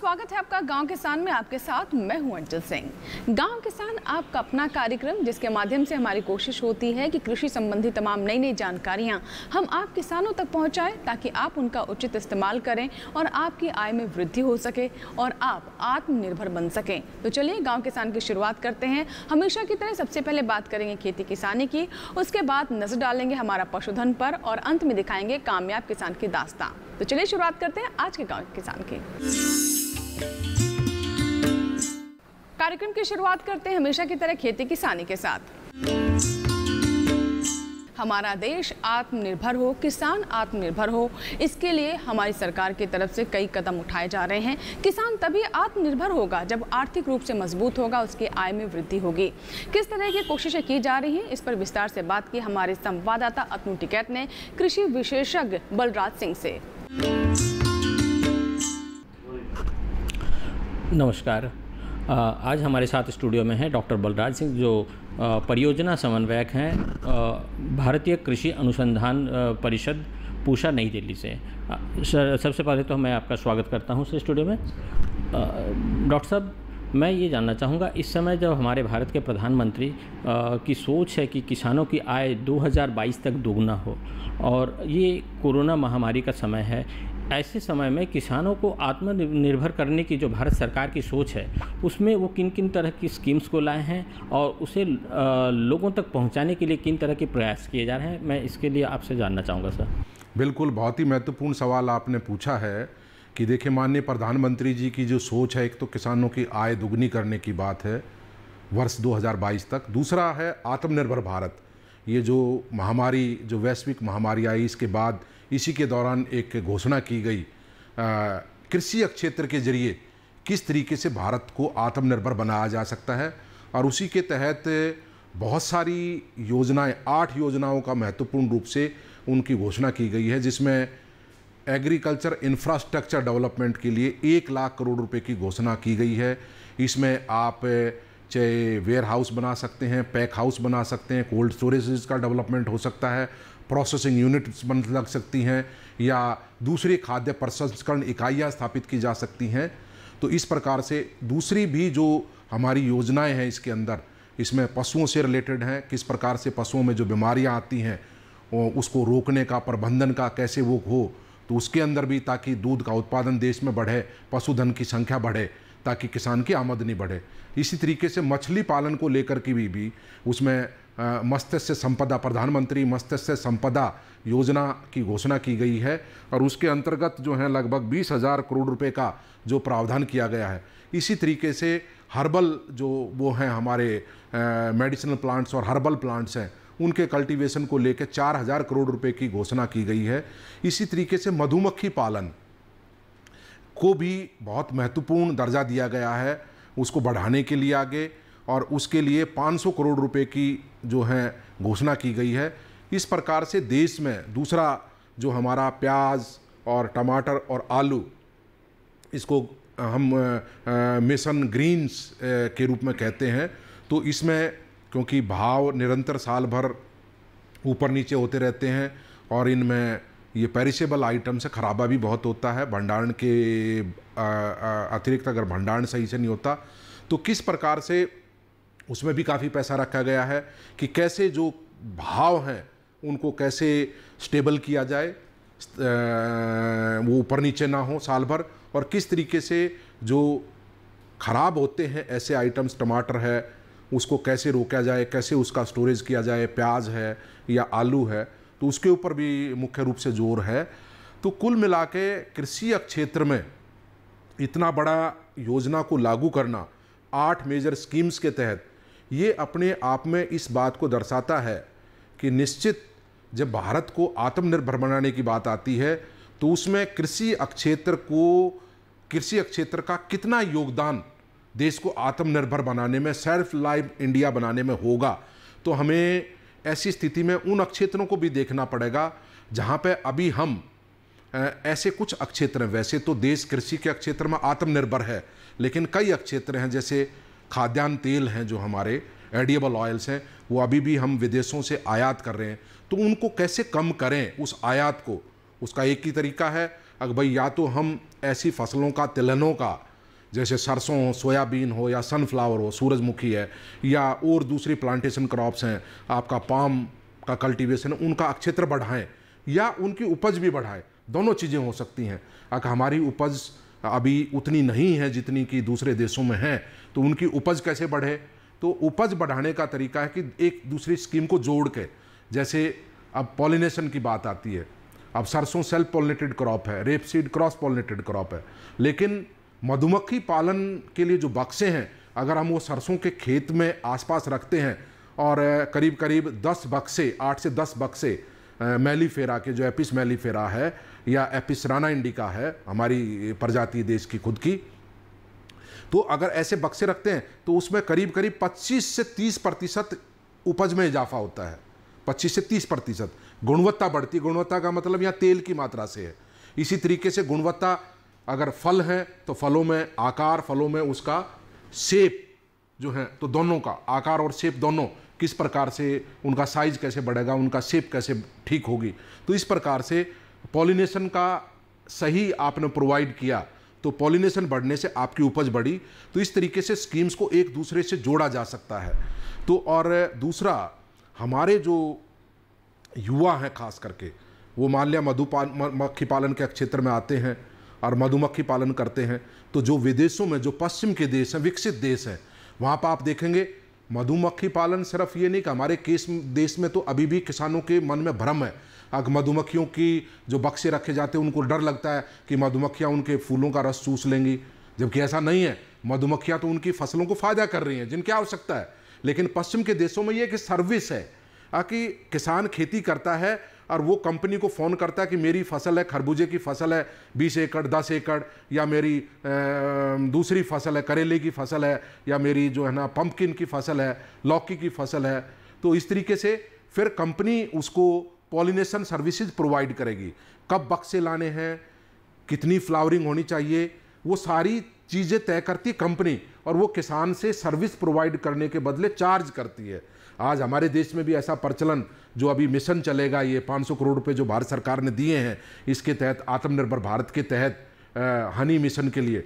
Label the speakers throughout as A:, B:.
A: स्वागत है आपका गांव किसान में। आपके साथ मैं हूं अंजल सिंह। गांव किसान आपका अपना कार्यक्रम जिसके माध्यम से हमारी कोशिश होती है कि कृषि संबंधी तमाम नई नई जानकारियां हम आप किसानों तक पहुंचाएं ताकि आप उनका उचित इस्तेमाल करें और आपकी आय में वृद्धि हो सके और आप आत्मनिर्भर बन सकें। तो चलिए गाँव किसान की शुरुआत करते हैं। हमेशा की तरह सबसे पहले बात करेंगे खेती किसानी की, उसके बाद नजर डालेंगे हमारा पशुधन पर और अंत में दिखाएंगे कामयाब किसान की दास्तां। तो चलिए शुरुआत करते हैं आज के गाँव किसान की। कार्यक्रम की शुरुआत करते हैं हमेशा की तरह खेती किसानी के साथ। हमारा देश आत्मनिर्भर हो, किसान आत्मनिर्भर हो, इसके लिए हमारी सरकार की तरफ से कई कदम उठाए जा रहे हैं। किसान तभी आत्मनिर्भर होगा जब आर्थिक रूप से मजबूत होगा, उसकी आय में वृद्धि होगी। किस तरह की कोशिशें की जा रही हैं, इस पर विस्तार से बात की हमारे संवाददाता अतनु टिकैत ने कृषि विशेषज्ञ बलराज सिंह से।
B: नमस्कार। आज हमारे साथ स्टूडियो में हैं डॉक्टर बलराज सिंह, जो परियोजना समन्वयक हैं भारतीय कृषि अनुसंधान परिषद पूषा, नई दिल्ली से। सबसे पहले तो मैं आपका स्वागत करता हूं स्टूडियो में। डॉक्टर साहब, मैं ये जानना चाहूँगा, इस समय जब हमारे भारत के प्रधानमंत्री की सोच है कि किसानों की आय 2022 तक दोगुना हो और ये कोरोना महामारी का समय है, ऐसे समय में किसानों को आत्मनिर्भर करने की जो भारत सरकार की सोच है, उसमें वो किन किन तरह की स्कीम्स को लाए हैं और उसे लोगों तक पहुंचाने के लिए किन तरह के प्रयास किए जा रहे हैं, मैं इसके लिए आपसे जानना चाहूँगा सर।
C: बिल्कुल, बहुत ही महत्वपूर्ण सवाल आपने पूछा है कि देखिए, माननीय प्रधानमंत्री जी की जो सोच है, एक तो किसानों की आय दुगनी करने की बात है वर्ष 2022 तक, दूसरा है आत्मनिर्भर भारत। ये जो महामारी, जो वैश्विक महामारी आई, इसके बाद इसी के दौरान एक घोषणा की गई कृषि क्षेत्र के जरिए किस तरीके से भारत को आत्मनिर्भर बनाया जा सकता है, और उसी के तहत बहुत सारी योजनाएं, 8 योजनाओं का महत्वपूर्ण रूप से उनकी घोषणा की गई है, जिसमें एग्रीकल्चर इंफ्रास्ट्रक्चर डेवलपमेंट के लिए 1 लाख करोड़ रुपए की घोषणा की गई है। इसमें आप चाहे वेयर हाउस बना सकते हैं, पैक हाउस बना सकते हैं, कोल्ड स्टोरेज का डेवलपमेंट हो सकता है, प्रोसेसिंग यूनिट्स बन लग सकती हैं, या दूसरी खाद्य प्रसंस्करण इकाइयाँ स्थापित की जा सकती हैं। तो इस प्रकार से दूसरी भी जो हमारी योजनाएं हैं इसके अंदर, इसमें पशुओं से रिलेटेड हैं, किस प्रकार से पशुओं में जो बीमारियां आती हैं उसको रोकने का, प्रबंधन का कैसे वो हो, तो उसके अंदर भी, ताकि दूध का उत्पादन देश में बढ़े, पशुधन की संख्या बढ़े, ताकि किसान की आमदनी बढ़े। इसी तरीके से मछली पालन को लेकर के भी उसमें मत्स्य संपदा, प्रधानमंत्री मत्स्य संपदा योजना की घोषणा की गई है, और उसके अंतर्गत जो है लगभग 20,000 करोड़ रुपए का जो प्रावधान किया गया है। इसी तरीके से हर्बल जो वो हैं हमारे मेडिसिनल प्लांट्स और हर्बल प्लांट्स हैं, उनके कल्टीवेशन को लेकर 4,000 करोड़ रुपए की घोषणा की गई है। इसी तरीके से मधुमक्खी पालन को भी बहुत महत्वपूर्ण दर्जा दिया गया है, उसको बढ़ाने के लिए आगे, और उसके लिए 500 करोड़ रुपए की जो है घोषणा की गई है। इस प्रकार से देश में दूसरा जो हमारा प्याज और टमाटर और आलू, इसको हम मिशन ग्रीन्स के रूप में कहते हैं, तो इसमें क्योंकि भाव निरंतर साल भर ऊपर नीचे होते रहते हैं और इनमें ये पेरिशेबल आइटम से खराबा भी बहुत होता है, भंडारण के अतिरिक्त अगर भंडारण सही से नहीं होता, तो किस प्रकार से उसमें भी काफ़ी पैसा रखा गया है कि कैसे जो भाव हैं उनको कैसे स्टेबल किया जाए, वो ऊपर नीचे ना हो साल भर, और किस तरीके से जो खराब होते हैं ऐसे आइटम्स, टमाटर है, उसको कैसे रोका जाए, कैसे उसका स्टोरेज किया जाए, प्याज है या आलू है, तो उसके ऊपर भी मुख्य रूप से जोर है। तो कुल मिला के कृषि क्षेत्र में इतना बड़ा योजना को लागू करना 8 मेजर स्कीम्स के तहत, ये अपने आप में इस बात को दर्शाता है कि निश्चित जब भारत को आत्मनिर्भर बनाने की बात आती है, तो उसमें कृषि क्षेत्र का कितना योगदान देश को आत्मनिर्भर बनाने में, सेल्फ लाइफ इंडिया बनाने में होगा। तो हमें ऐसी स्थिति में उन क्षेत्रों को भी देखना पड़ेगा जहाँ पे अभी हम ऐसे कुछ क्षेत्र हैं। वैसे तो देश कृषि के क्षेत्र में आत्मनिर्भर है, लेकिन कई क्षेत्र हैं, जैसे खाद्यान्न तेल हैं, जो हमारे एडिबल ऑयल्स हैं, वो अभी भी हम विदेशों से आयात कर रहे हैं। तो उनको कैसे कम करें उस आयात को, उसका एक ही तरीका है, अगर भाई या तो हम ऐसी फसलों का, तिलहनों का जैसे सरसों हो, सोयाबीन हो या सनफ्लावर हो, सूरजमुखी है, या और दूसरी प्लांटेशन क्रॉप्स हैं, आपका पाम का कल्टीवेशन, उनका क्षेत्र बढ़ाएं या उनकी उपज भी बढ़ाएं। दोनों चीज़ें हो सकती हैं। अगर हमारी उपज अभी उतनी नहीं है जितनी कि दूसरे देशों में है, तो उनकी उपज कैसे बढ़े? तो उपज बढ़ाने का तरीका है कि एक दूसरी स्कीम को जोड़ के, जैसे अब पॉलिनेशन की बात आती है, अब सरसों सेल्फ पॉलिनेटेड क्रॉप है, रेपसीड क्रॉस पॉलिनेटेड क्रॉप है, लेकिन मधुमक्खी पालन के लिए जो बक्से हैं, अगर हम वो सरसों के खेत में आसपास रखते हैं और करीब करीब 10 बक्से, 8 से 10 बक्से मेलिफेरा के, जो एपिस मेलिफेरा है या एपिस राना इंडिका है, हमारी प्रजाति देश की खुद की, तो अगर ऐसे बक्से रखते हैं तो उसमें करीब करीब 25 से 30% उपज में इजाफा होता है। 25 से 30% गुणवत्ता बढ़ती है। गुणवत्ता का मतलब यहाँ तेल की मात्रा से है। इसी तरीके से गुणवत्ता, अगर फल है तो फलों में आकार, फलों में उसका शेप जो है, तो दोनों का आकार और शेप दोनों किस प्रकार से, उनका साइज कैसे बढ़ेगा, उनका शेप कैसे ठीक होगी। तो इस प्रकार से पॉलिनेशन का सही आपने प्रोवाइड किया तो पॉलिनेशन बढ़ने से आपकी उपज बढ़ी। तो इस तरीके से स्कीम्स को एक दूसरे से जोड़ा जा सकता है। तो और दूसरा, हमारे जो युवा हैं खास करके, वो मान लिया मधुमक्खी पालन के क्षेत्र में आते हैं और मधुमक्खी पालन करते हैं, तो जो विदेशों में, जो पश्चिम के देश हैं, विकसित देश हैं, वहाँ पर आप देखेंगे मधुमक्खी पालन सिर्फ ये नहीं कि हमारे देश में तो अभी भी किसानों के मन में भ्रम है। अगर मधुमक्खियों की जो बक्से रखे जाते हैं, उनको डर लगता है कि मधुमक्खियाँ उनके फूलों का रस चूस लेंगी, जबकि ऐसा नहीं है। मधुमक्खियाँ तो उनकी फसलों को फायदा कर रही हैं, जिनकी आवश्यकता है। लेकिन पश्चिम के देशों में ये कि सर्विस है कि किसान खेती करता है और वो कंपनी को फ़ोन करता है कि मेरी फसल है, खरबूजे की फसल है 20 एकड़ 10 एकड़, या मेरी दूसरी फसल है, करेले की फसल है, या मेरी जो है ना पम्पकिन की फसल है, लौकी की फसल है। तो इस तरीके से फिर कंपनी उसको पॉलिनेशन सर्विसेज प्रोवाइड करेगी। कब बक्से लाने हैं, कितनी फ्लावरिंग होनी चाहिए, वो सारी चीज़ें तय करती कंपनी, और वो किसान से सर्विस प्रोवाइड करने के बदले चार्ज करती है। आज हमारे देश में भी ऐसा प्रचलन, जो अभी मिशन चलेगा, ये 500 करोड़ रुपए जो भारत सरकार ने दिए हैं, इसके तहत आत्मनिर्भर भारत के तहत हनी मिशन के लिए,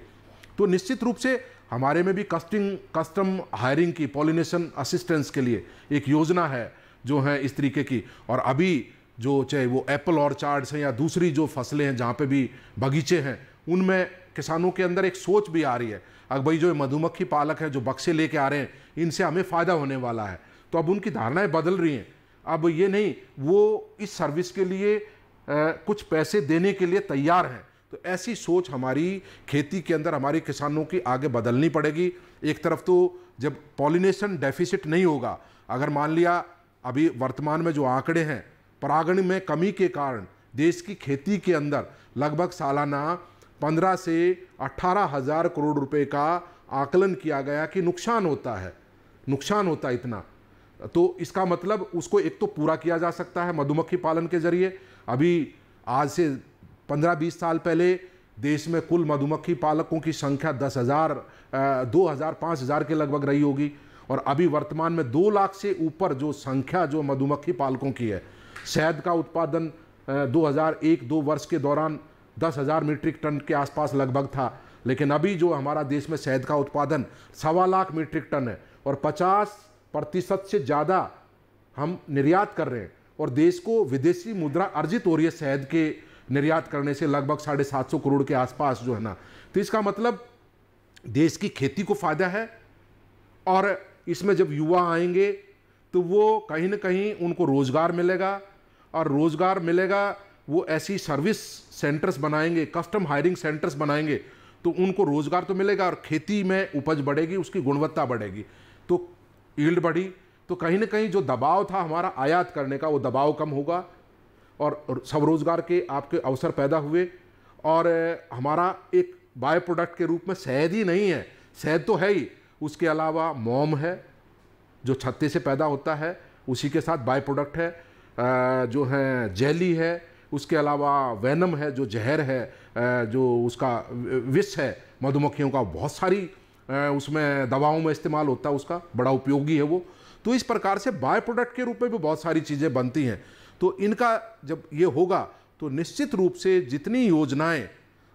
C: तो निश्चित रूप से हमारे में भी कस्टम हायरिंग की, पॉलिनेशन असिस्टेंस के लिए एक योजना है जो है इस तरीके की। और अभी जो चाहे वो एप्पल ऑर्चार्ड्स हैं या दूसरी जो फसलें हैं, जहाँ पे भी बगीचे हैं, उनमें किसानों के अंदर एक सोच भी आ रही है, अब भाई जो मधुमक्खी पालक हैं, जो बक्से लेके आ रहे हैं, इनसे हमें फ़ायदा होने वाला है। तो अब उनकी धारणाएं बदल रही हैं। अब ये नहीं, वो इस सर्विस के लिए कुछ पैसे देने के लिए तैयार हैं। तो ऐसी सोच हमारी खेती के अंदर हमारे किसानों की आगे बदलनी पड़ेगी। एक तरफ तो जब पॉलिनेशन डेफिसिट नहीं होगा, अगर मान लिया अभी वर्तमान में जो आंकड़े हैं, परागण में कमी के कारण देश की खेती के अंदर लगभग सालाना 15 से 18 हज़ार करोड़ रुपए का आकलन किया गया कि नुकसान होता है, नुकसान होता है इतना। तो इसका मतलब उसको एक तो पूरा किया जा सकता है मधुमक्खी पालन के जरिए। अभी आज से 15-20 साल पहले देश में कुल मधुमक्खी पालकों की संख्या 10,000, 2,000, 5,000 के लगभग रही होगी, और अभी वर्तमान में 2 लाख से ऊपर जो संख्या जो मधुमक्खी पालकों की है। शहद का उत्पादन 2001-2 वर्ष के दौरान 10,000 मीट्रिक टन के आसपास लगभग था, लेकिन अभी जो हमारा देश में शहद का उत्पादन 1.25 लाख मीट्रिक टन है, और 50% से ज़्यादा हम निर्यात कर रहे हैं, और देश को विदेशी मुद्रा अर्जित हो रही है शहद के निर्यात करने से, लगभग 750 करोड़ के आसपास जो है ना। तो इसका मतलब देश की खेती को फायदा है, और इसमें जब युवा आएंगे तो वो कहीं ना कहीं उनको रोजगार मिलेगा, और रोजगार मिलेगा वो ऐसी सर्विस सेंटर्स बनाएंगे, कस्टम हायरिंग सेंटर्स बनाएंगे, तो उनको रोजगार तो मिलेगा, और खेती में उपज बढ़ेगी, उसकी गुणवत्ता बढ़ेगी, तो यील्ड बढ़ी, तो कहीं ना कहीं जो दबाव था हमारा आयात करने का, वो दबाव कम होगा, और स्वरोजगार के आपके अवसर पैदा हुए। और हमारा एक बाय प्रोडक्ट के रूप में शहद ही नहीं है, शहद तो है ही, उसके अलावा मोम है जो छत्ते से पैदा होता है, उसी के साथ बाय प्रोडक्ट है जो है जेली है, उसके अलावा वेनम है जो जहर है, जो उसका विष है मधुमक्खियों का, बहुत सारी उसमें दवाओं में इस्तेमाल होता है, उसका बड़ा उपयोगी है वो। तो इस प्रकार से बाय प्रोडक्ट के रूप में भी बहुत सारी चीज़ें बनती हैं। तो इनका जब ये होगा तो निश्चित रूप से जितनी योजनाएं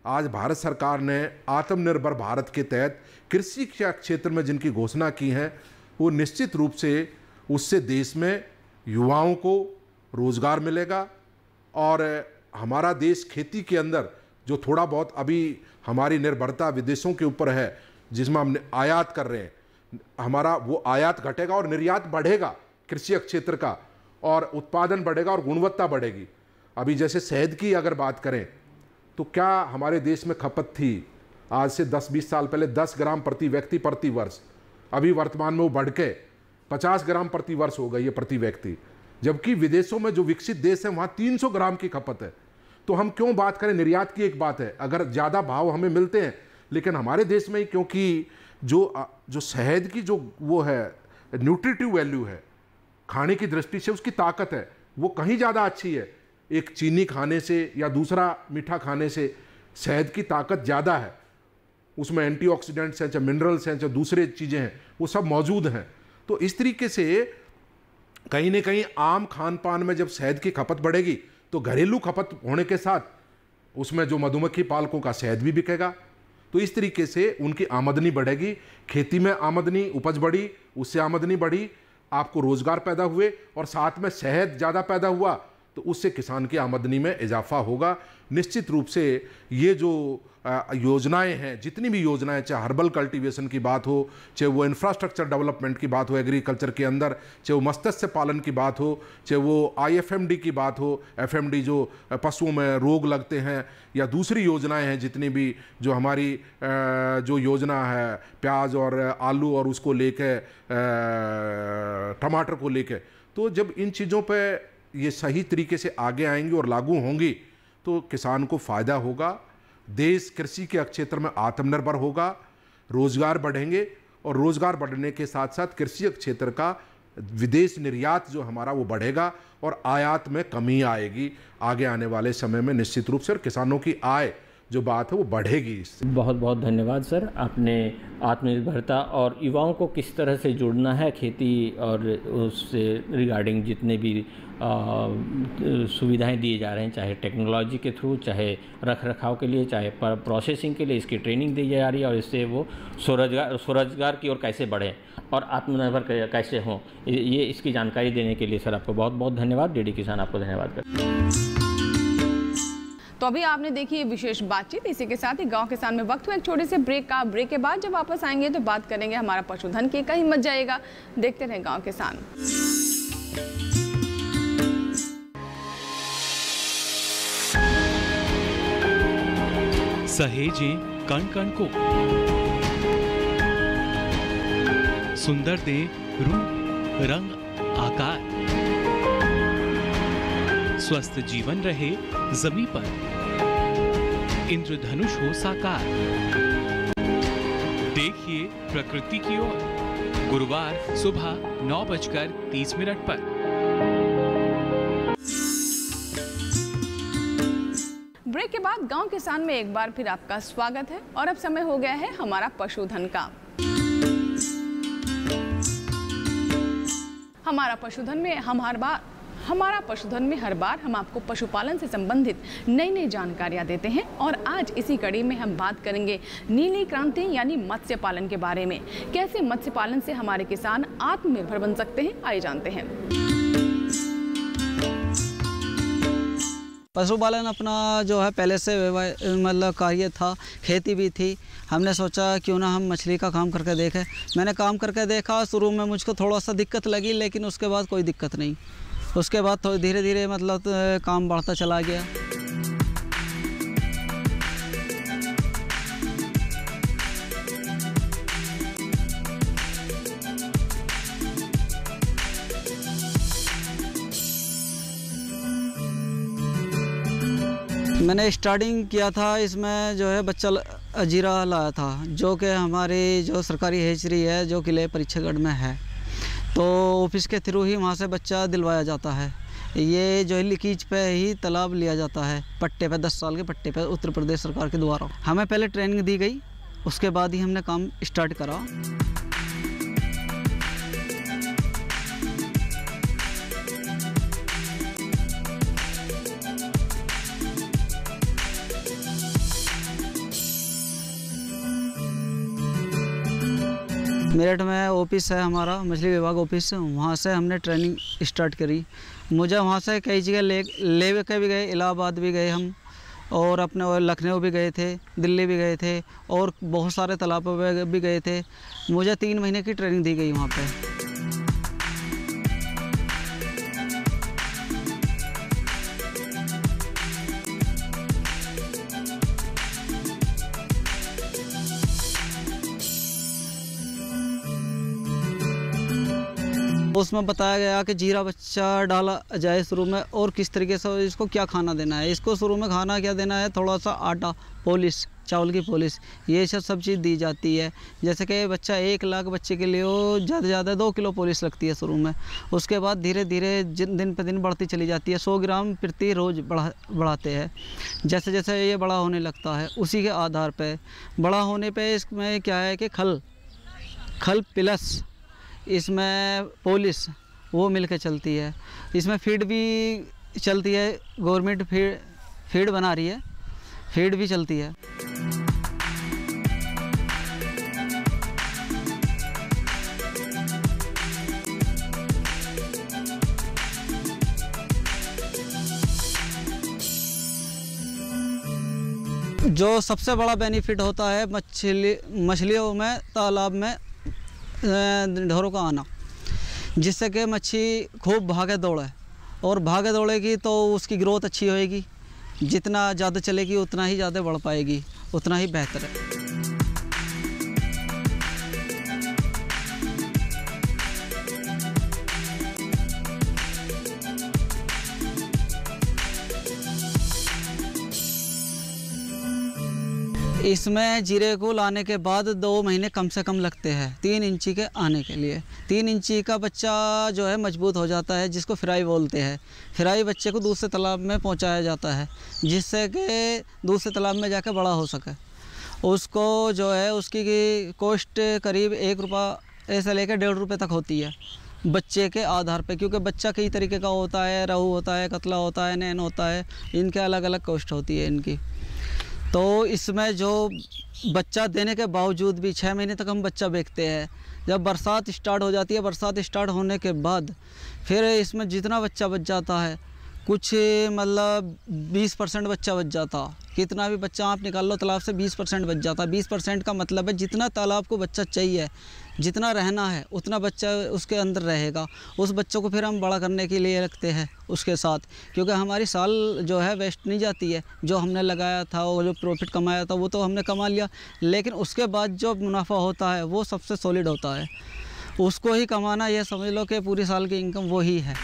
C: आज भारत सरकार ने आत्मनिर्भर भारत के तहत कृषि के क्षेत्र में जिनकी घोषणा की है, वो निश्चित रूप से उससे देश में युवाओं को रोज़गार मिलेगा। और हमारा देश खेती के अंदर जो थोड़ा बहुत अभी हमारी निर्भरता विदेशों के ऊपर है, जिसमें हम आयात कर रहे हैं, हमारा वो आयात घटेगा और निर्यात बढ़ेगा कृषि क्षेत्र का, और उत्पादन बढ़ेगा और गुणवत्ता बढ़ेगी। अभी जैसे शहद की अगर बात करें तो क्या हमारे देश में खपत थी आज से 10-20 साल पहले 10 ग्राम प्रति व्यक्ति प्रति वर्ष, अभी वर्तमान में वो बढ़ के 50 ग्राम प्रति वर्ष हो गई है प्रति व्यक्ति, जबकि विदेशों में जो विकसित देश है वहाँ 300 ग्राम की खपत है। तो हम क्यों बात करें, निर्यात की एक बात है, अगर ज़्यादा भाव हमें मिलते हैं, लेकिन हमारे देश में ही क्योंकि जो शहद की जो वो है न्यूट्रिटिव वैल्यू है, खाने की दृष्टि से उसकी ताकत है, वो कहीं ज़्यादा अच्छी है। एक चीनी खाने से या दूसरा मीठा खाने से शहद की ताकत ज़्यादा है, उसमें एंटीऑक्सीडेंट्स हैं, चाहे मिनरल्स हैं, चाहे दूसरे चीज़ें हैं, वो सब मौजूद हैं। तो इस तरीके से कहीं ना कहीं आम खान पान में जब शहद की खपत बढ़ेगी तो घरेलू खपत होने के साथ उसमें जो मधुमक्खी पालकों का शहद भी बिकेगा, तो इस तरीके से उनकी आमदनी बढ़ेगी। खेती में आमदनी, उपज बढ़ी, उससे आमदनी बढ़ी, आपको रोज़गार पैदा हुए, और साथ में शहद ज़्यादा पैदा हुआ तो उससे किसान की आमदनी में इजाफा होगा। निश्चित रूप से ये जो योजनाएं हैं, जितनी भी योजनाएं, चाहे हर्बल कल्टीवेशन की बात हो, चाहे वो इंफ्रास्ट्रक्चर डेवलपमेंट की बात हो एग्रीकल्चर के अंदर, चाहे वो मत्स्य पालन की बात हो, चाहे वो IFMD की बात हो, FMD जो पशुओं में रोग लगते हैं, या दूसरी योजनाएं हैं जितनी भी, जो हमारी जो योजना है प्याज और आलू और उसको लेके टमाटर को लेके, तो जब इन चीज़ों पर ये सही तरीके से आगे आएंगी और लागू होंगी तो किसान को फ़ायदा होगा, देश कृषि के क्षेत्र में आत्मनिर्भर होगा, रोज़गार बढ़ेंगे, और रोज़गार बढ़ने के साथ साथ कृषि क्षेत्र का विदेश निर्यात जो हमारा वो बढ़ेगा और आयात में कमी आएगी आगे आने वाले समय में निश्चित रूप से, और किसानों की आय जो बात है वो बढ़ेगी इससे।
B: बहुत बहुत धन्यवाद सर, आपने आत्मनिर्भरता और युवाओं को किस तरह से जुड़ना है खेती और उससे रिगार्डिंग जितने भी सुविधाएं दिए जा रहे हैं, चाहे टेक्नोलॉजी के थ्रू, चाहे रख रखाव के लिए, चाहे प्रोसेसिंग के लिए, इसकी ट्रेनिंग दी जा रही है, और इससे वो स्वरोजगार की ओर कैसे बढ़ें और आत्मनिर्भर कैसे हों, ये इसकी जानकारी देने के लिए सर आपको बहुत बहुत धन्यवाद। DD किसान आपको धन्यवाद करते हैं।
A: तो अभी आपने देखी ये विशेष बातचीत। इसी के साथ ही गांव किसान में वक्त हुआ एक छोटे से ब्रेक का। ब्रेक के बाद जब वापस आएंगे तो बात करेंगे हमारा पशुधन की, कहीं मत जाएगा, देखते रहें गांव किसान।
D: सहेजें कण कण को, सुंदर दे रूप रंग आकार, स्वस्थ जीवन रहे जमीन पर, इंद्रधनुष हो साकार। देखिए प्रकृति की ओर, गुरुवार सुबह 9:30 पर।
A: ब्रेक के बाद गांव किसान में एक बार फिर आपका स्वागत है, और अब समय हो गया है हमारा पशुधन का। हमारा पशुधन में हर बार हम आपको पशुपालन से संबंधित नई नई जानकारियां देते हैं, और आज इसी कड़ी में हम बात करेंगे नीली क्रांति यानी मत्स्य पालन के बारे में। कैसे मत्स्य पालन से हमारे किसान आत्मनिर्भर बन सकते हैं, आइए जानते हैं।
E: पशुपालन अपना जो है पहले से मतलब कार्य था, खेती भी थी। हमने सोचा क्यों ना हम मछली का काम करके देखें। मैंने काम करके देखा, शुरू में मुझको थोड़ा सा दिक्कत लगी, लेकिन उसके बाद कोई दिक्कत नहीं। उसके बाद तो धीरे धीरे मतलब काम बढ़ता चला गया। मैंने स्टार्टिंग किया था, इसमें जो है बच्चा अजीरा लाया था, जो कि हमारी जो सरकारी हेचरी है जो किले परीक्षागढ़ में है, तो ऑफिस के थ्रू ही वहाँ से बच्चा दिलवाया जाता है। ये जो है लीकेज पे ही तालाब लिया जाता है, पट्टे पे 10 साल के पट्टे पे उत्तर प्रदेश सरकार के द्वारा। हमें पहले ट्रेनिंग दी गई, उसके बाद ही हमने काम स्टार्ट करा। मेरठ में ऑफिस है हमारा, मछली विभाग ऑफिस, वहाँ से हमने ट्रेनिंग स्टार्ट करी। मुझे वहाँ से कई जगह ले के भी गए, इलाहाबाद भी गए हम, और अपने लखनऊ भी गए थे, दिल्ली भी गए थे, और बहुत सारे तालाबों में भी गए थे। मुझे 3 महीने की ट्रेनिंग दी गई वहाँ पे। उसमें बताया गया कि जीरा बच्चा डाला जाए शुरू में, और किस तरीके से इसको क्या खाना देना है। इसको शुरू में खाना क्या देना है, थोड़ा सा आटा, पॉलिश, चावल की पॉलिश, ये सब चीज़ दी जाती है। जैसे कि बच्चा 1 लाख बच्चे के लिए ज़्यादा से ज़्यादा 2 किलो पॉलिश लगती है शुरू में। उसके बाद धीरे धीरे दिन पे दिन बढ़ती चली जाती है। 100 ग्राम प्रति रोज़ बढ़ाते हैं। जैसे जैसे ये बड़ा होने लगता है, उसी के आधार पे बड़ा होने पे इसमें क्या है कि खल प्लस इसमें पॉलिश वो मिलकर चलती है। इसमें फीड भी चलती है, गवर्नमेंट फीड बना रही है, फीड भी चलती है। जो सबसे बड़ा बेनिफिट होता है मछलियों में, तालाब में ढोरों का आना, जिससे कि मच्छी खूब भागे दौड़े, और भागे दौड़ेगी तो उसकी ग्रोथ अच्छी होएगी। जितना ज़्यादा चलेगी उतना ही ज़्यादा बढ़ पाएगी, उतना ही बेहतर है। इसमें जीरे को लाने के बाद 2 महीने कम से कम लगते हैं 3 इंची के आने के लिए। 3 इंची का बच्चा जो है मजबूत हो जाता है, जिसको फ्राई बोलते हैं। फ्राई बच्चे को दूसरे तालाब में पहुंचाया जाता है, जिससे कि दूसरे तालाब में जाकर बड़ा हो सके। उसको जो है उसकी कॉस्ट करीब 1 रुपये से लेकर 1.5 रुपये तक होती है बच्चे के आधार पे, क्योंकि बच्चा कई तरीके का होता है, रोहू होता है, कतला होता है, नैन होता है, इनके अलग अलग कॉस्ट होती है इनकी। तो इसमें जो बच्चा देने के बावजूद भी 6 महीने तक हम बच्चा बेचते हैं। जब बरसात स्टार्ट हो जाती है, बरसात स्टार्ट होने के बाद फिर इसमें जितना बच्चा बच जाता है, कुछ मतलब 20% बच्चा बच जाता। कितना भी बच्चा आप निकाल लो तालाब से, 20% बच जाता। 20% का मतलब है जितना तालाब को बच्चा चाहिए, जितना रहना है उतना बच्चा उसके अंदर रहेगा। उस बच्चों को फिर हम बड़ा करने के लिए रखते हैं उसके साथ, क्योंकि हमारी साल जो है वेस्ट नहीं जाती है। जो हमने लगाया था और जो प्रॉफिट कमाया था वो तो हमने कमा लिया, लेकिन उसके बाद जो मुनाफा होता है वो सबसे सॉलिड होता है। उसको ही कमाना, ये समझ लो कि पूरी साल की इनकम वो ही है।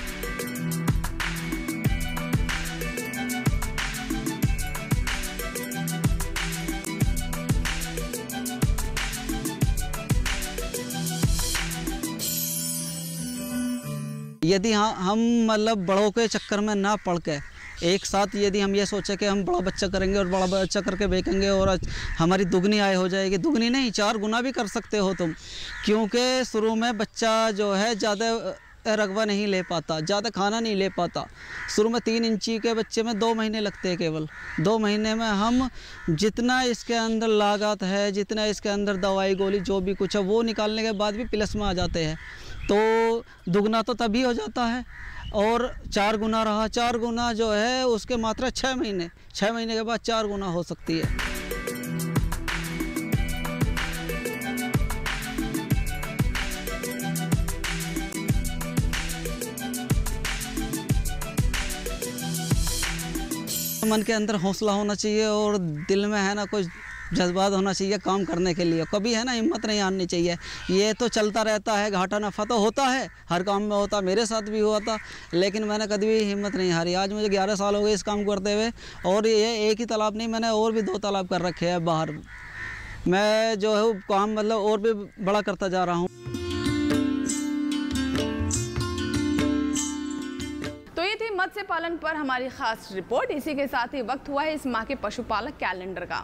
E: यदि हम मतलब बड़ों के चक्कर में ना पड़ के एक साथ यदि हम ये सोचें कि हम बड़ा बच्चा करेंगे और बड़ा बच्चा करके बेचेंगे और हमारी दुगनी आय हो जाएगी, दुगनी नहीं 4 गुना भी कर सकते हो तुम, क्योंकि शुरू में बच्चा जो है ज़्यादा रकबा नहीं ले पाता, ज़्यादा खाना नहीं ले पाता। शुरू में 3 इंची के बच्चे में 2 महीने लगते हैं केवल। 2 महीने में हम जितना इसके अंदर लागत है, जितना इसके अंदर दवाई गोली जो भी कुछ है वो निकालने के बाद भी प्लस में आ जाते हैं। तो दुगना तो तभी हो जाता है, और 4 गुना रहा। 4 गुना जो है उसके मात्रा 6 महीने, 6 महीने के बाद 4 गुना हो सकती है। मन के अंदर हौसला होना चाहिए और दिल में है ना कोई जज्बात होना चाहिए काम करने के लिए। कभी है ना हिम्मत नहीं हारनी चाहिए। ये तो चलता रहता है, घाटा नफ़ा तो होता है, हर काम में होता, मेरे साथ भी हुआ था, लेकिन मैंने कभी भी हिम्मत नहीं हारी। आज मुझे 11 साल हो गए इस काम करते हुए, और ये एक ही तालाब नहीं, मैंने और भी 2 तालाब कर रखे हैं बाहर। मैं जो है काम मतलब और भी बड़ा करता जा रहा हूँ।
A: मत्स्य पालन पर हमारी खास रिपोर्ट। इसी के साथ ही वक्त हुआ है इस माह के पशुपालक कैलेंडर का।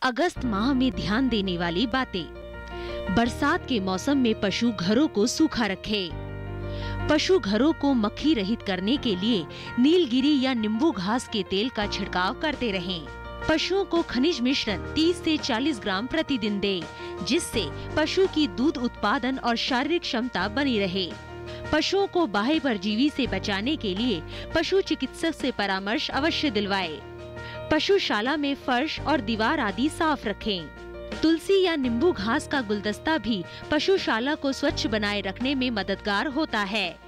F: अगस्त माह में ध्यान देने वाली बातें। बरसात के मौसम में पशु घरों को सूखा रखे। पशु घरों को मक्खी रहित करने के लिए नीलगिरी या नींबू घास के तेल का छिड़काव करते रहें। पशुओं को खनिज मिश्रण 30 से 40 ग्राम प्रतिदिन दे, जिससे पशु की दूध उत्पादन और शारीरिक क्षमता बनी रहे। पशुओं को बाह्य परजीवी से बचाने के लिए पशु चिकित्सक से परामर्श अवश्य दिलवाएं। पशुशाला में फर्श और दीवार आदि साफ रखें। तुलसी या नींबू घास का गुलदस्ता भी पशुशाला को स्वच्छ बनाए रखने में मददगार होता है।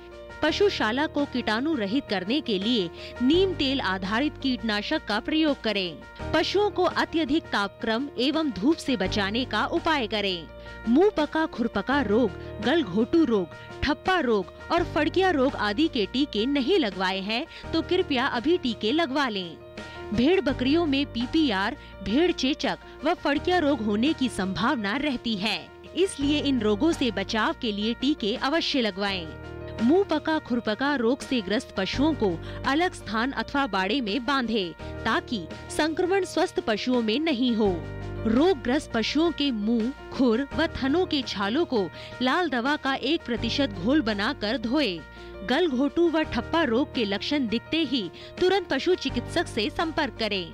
F: पशुशाला को कीटाणु रहित करने के लिए नीम तेल आधारित कीटनाशक का प्रयोग करें। पशुओं को अत्यधिक तापक्रम एवं धूप से बचाने का उपाय करें। मुंह पका खुरपका रोग, गलघोटू रोग, ठप्पा रोग और फड़किया रोग आदि के टीके नहीं लगवाए हैं तो कृपया अभी टीके लगवा लें। भेड़ बकरियों में पीपीआर, भेड़ चेचक व फड़किया रोग होने की संभावना रहती है, इसलिए इन रोगों से बचाव के लिए टीके अवश्य लगवाएं। मुंह पका खुरपका रोग से ग्रस्त पशुओं को अलग स्थान अथवा बाड़े में बांधें, ताकि संक्रमण स्वस्थ पशुओं में नहीं हो। रोगग्रस्त पशुओं के मुंह, खुर व थनों के छालों को लाल दवा का 1% घोल बनाकर धोएं। गलघोटू व ठप्पा रोग के लक्षण दिखते ही तुरंत पशु चिकित्सक से संपर्क करें।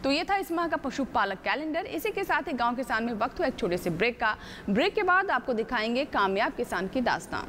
A: तो ये था इस माह का पशुपालक कैलेंडर। इसी के साथ ही गांव किसान में वक्त हुआ एक छोटे से ब्रेक का। ब्रेक के बाद आपको दिखाएंगे कामयाब किसान की दास्तान।